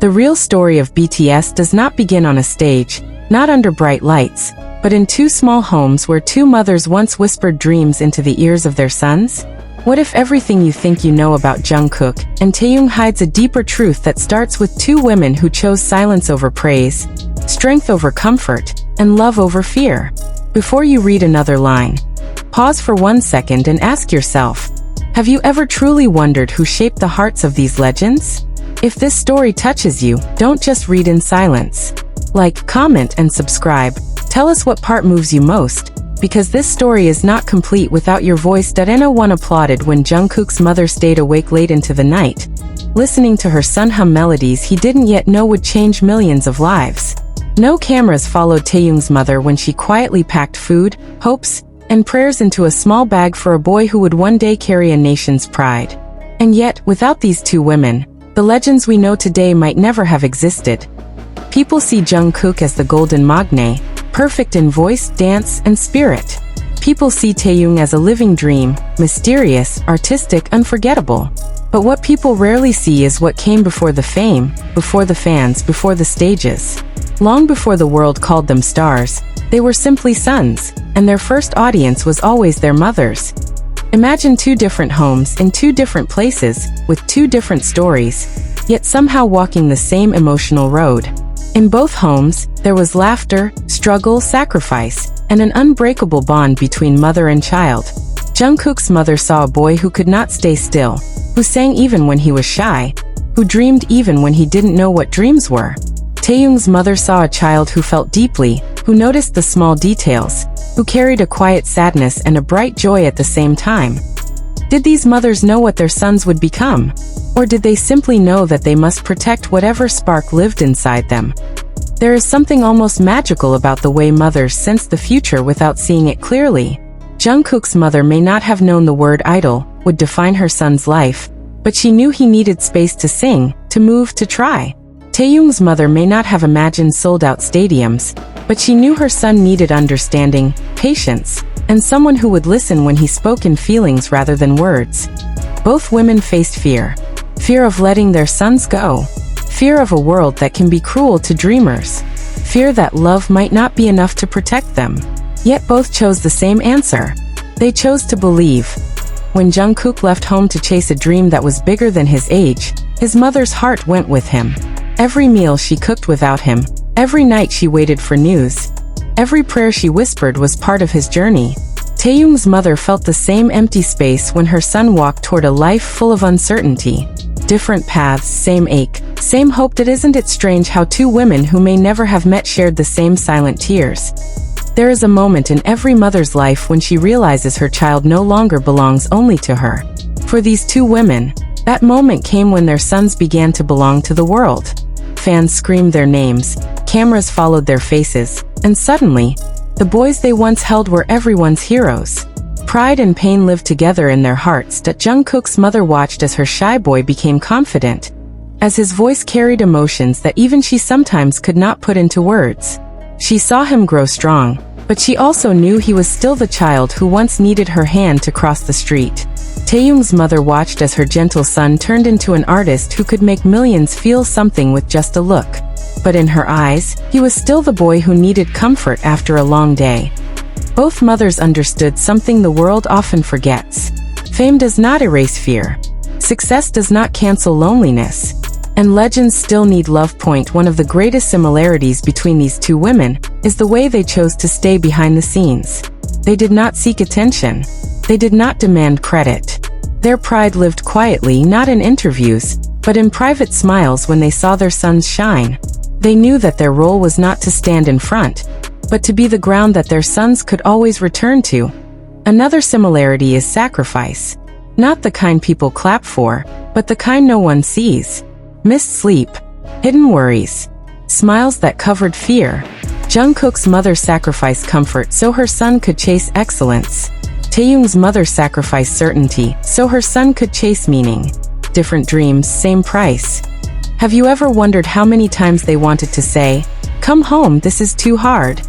The real story of BTS does not begin on a stage, not under bright lights, but in two small homes where two mothers once whispered dreams into the ears of their sons. What if everything you think you know about Jungkook and Taehyung hides a deeper truth that starts with two women who chose silence over praise, strength over comfort, and love over fear? Before you read another line, pause for 1 second and ask yourself, have you ever truly wondered who shaped the hearts of these legends? If this story touches you, don't just read in silence. Like, comment, and subscribe. Tell us what part moves you most, because this story is not complete without your voice. No one applauded when Jungkook's mother stayed awake late into the night, listening to her son hum melodies he didn't yet know would change millions of lives. No cameras followed Taehyung's mother when she quietly packed food, hopes, and prayers into a small bag for a boy who would one day carry a nation's pride. And yet, without these two women, the legends we know today might never have existed. People see Jungkook as the golden magne, perfect in voice, dance, and spirit. People see Taehyung as a living dream, mysterious, artistic, unforgettable. But what people rarely see is what came before the fame, before the fans, before the stages. Long before the world called them stars, they were simply sons, and their first audience was always their mothers. Imagine two different homes in two different places, with two different stories, yet somehow walking the same emotional road. In both homes, there was laughter, struggle, sacrifice, and an unbreakable bond between mother and child. Jungkook's mother saw a boy who could not stay still, who sang even when he was shy, who dreamed even when he didn't know what dreams were. Taehyung's mother saw a child who felt deeply, who noticed the small details, who carried a quiet sadness and a bright joy at the same time. Did these mothers know what their sons would become? Or did they simply know that they must protect whatever spark lived inside them? There is something almost magical about the way mothers sense the future without seeing it clearly. Jungkook's mother may not have known the word idol would define her son's life, but she knew he needed space to sing, to move, to try. Taehyung's mother may not have imagined sold-out stadiums, but she knew her son needed understanding, patience, and someone who would listen when he spoke in feelings rather than words. Both women faced fear. Fear of letting their sons go. Fear of a world that can be cruel to dreamers. Fear that love might not be enough to protect them. Yet both chose the same answer. They chose to believe. When Jungkook left home to chase a dream that was bigger than his age, his mother's heart went with him. Every meal she cooked without him, every night she waited for news, every prayer she whispered was part of his journey. Taehyung's mother felt the same empty space when her son walked toward a life full of uncertainty. Different paths, same ache, same hope. Isn't it strange how two women who may never have met shared the same silent tears? There is a moment in every mother's life when she realizes her child no longer belongs only to her. For these two women, that moment came when their sons began to belong to the world. Fans screamed their names, cameras followed their faces, and suddenly, the boys they once held were everyone's heroes. Pride and pain lived together in their hearts. Jungkook's mother watched as her shy boy became confident, as his voice carried emotions that even she sometimes could not put into words. She saw him grow strong, but she also knew he was still the child who once needed her hand to cross the street. Taehyung's mother watched as her gentle son turned into an artist who could make millions feel something with just a look. But in her eyes, he was still the boy who needed comfort after a long day. Both mothers understood something the world often forgets. Fame does not erase fear. Success does not cancel loneliness. And legends still need love. One of the greatest similarities between these two women is the way they chose to stay behind the scenes. They did not seek attention. They did not demand credit. Their pride lived quietly, not in interviews, but in private smiles when they saw their sons shine. They knew that their role was not to stand in front, but to be the ground that their sons could always return to. Another similarity is sacrifice. Not the kind people clap for, but the kind no one sees. Missed sleep, hidden worries, smiles that covered fear. Jungkook's mother sacrificed comfort so her son could chase excellence. Taehyung's mother sacrificed certainty so her son could chase meaning. Different dreams, same price. Have you ever wondered how many times they wanted to say, "Come home, this is too hard"?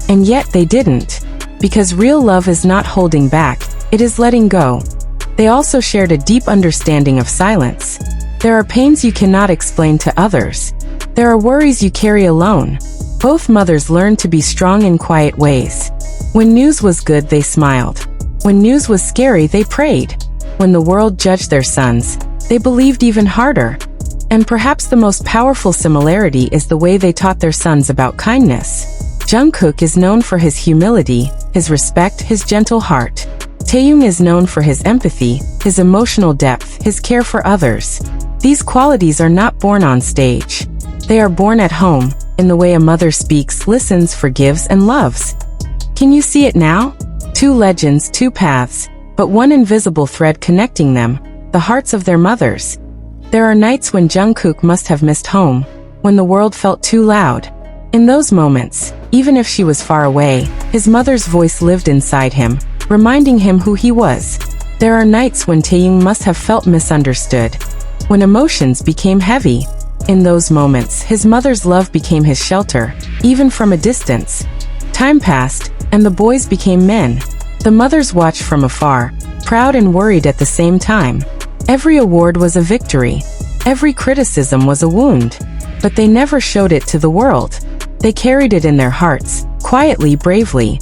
And yet they didn't. Because real love is not holding back, it is letting go. They also shared a deep understanding of silence. There are pains you cannot explain to others. There are worries you carry alone. Both mothers learned to be strong in quiet ways. When news was good, they smiled. When news was scary, they prayed. When the world judged their sons, they believed even harder. And perhaps the most powerful similarity is the way they taught their sons about kindness. Jungkook is known for his humility, his respect, his gentle heart. Taehyung is known for his empathy, his emotional depth, his care for others. These qualities are not born on stage. They are born at home, in the way a mother speaks, listens, forgives, and loves. Can you see it now? Two legends, two paths, but one invisible thread connecting them, the hearts of their mothers. There are nights when Jungkook must have missed home, when the world felt too loud. In those moments, even if she was far away, his mother's voice lived inside him, reminding him who he was. There are nights when Taehyung must have felt misunderstood, when emotions became heavy. In those moments, his mother's love became his shelter, even from a distance. Time passed, and the boys became men. The mothers watched from afar, proud and worried at the same time. Every award was a victory. Every criticism was a wound. But they never showed it to the world. They carried it in their hearts, quietly, bravely.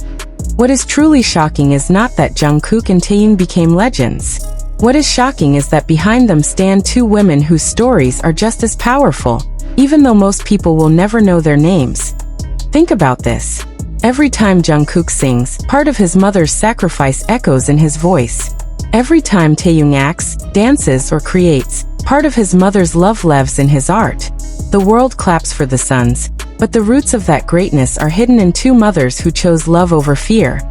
What is truly shocking is not that Jungkook and Taehyung became legends. What is shocking is that behind them stand two women whose stories are just as powerful, even though most people will never know their names. Think about this. Every time Jungkook sings, part of his mother's sacrifice echoes in his voice. Every time Taehyung acts, dances, or creates, part of his mother's love lives in his art. The world claps for the sons, but the roots of that greatness are hidden in two mothers who chose love over fear.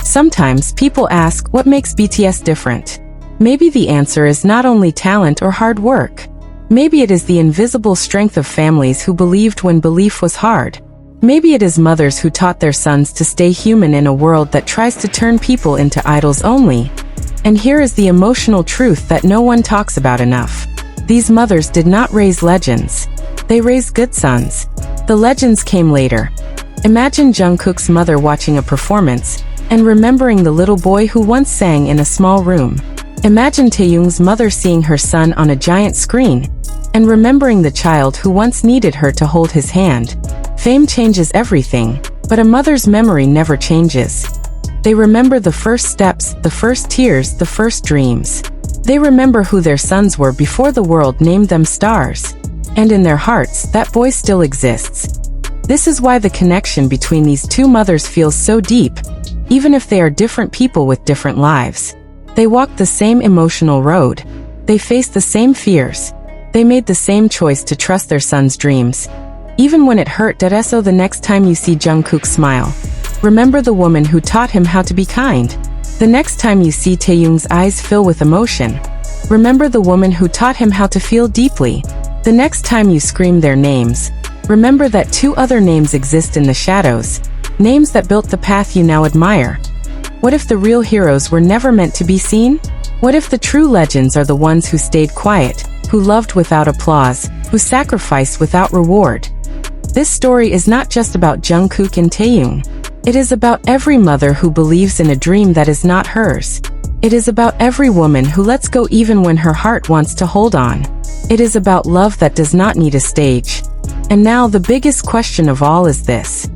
Sometimes people ask, what makes BTS different? Maybe the answer is not only talent or hard work. Maybe it is the invisible strength of families who believed when belief was hard. Maybe it is mothers who taught their sons to stay human in a world that tries to turn people into idols only. And here is the emotional truth that no one talks about enough. These mothers did not raise legends. They raised good sons. The legends came later. Imagine Jungkook's mother watching a performance and remembering the little boy who once sang in a small room. Imagine Taehyung's mother seeing her son on a giant screen and remembering the child who once needed her to hold his hand. Fame changes everything, but a mother's memory never changes. They remember the first steps, the first tears, the first dreams. They remember who their sons were before the world named them stars. And in their hearts, that boy still exists. This is why the connection between these two mothers feels so deep, even if they are different people with different lives. They walked the same emotional road. They faced the same fears. They made the same choice to trust their son's dreams. Even when it hurt. So the next time you see Jungkook smile, remember the woman who taught him how to be kind. The next time you see Taehyung's eyes fill with emotion, remember the woman who taught him how to feel deeply. The next time you scream their names, remember that two other names exist in the shadows, names that built the path you now admire. What if the real heroes were never meant to be seen? What if the true legends are the ones who stayed quiet, who loved without applause, who sacrificed without reward? This story is not just about Jungkook and Taehyung. It is about every mother who believes in a dream that is not hers. It is about every woman who lets go even when her heart wants to hold on. It is about love that does not need a stage. And now the biggest question of all is this.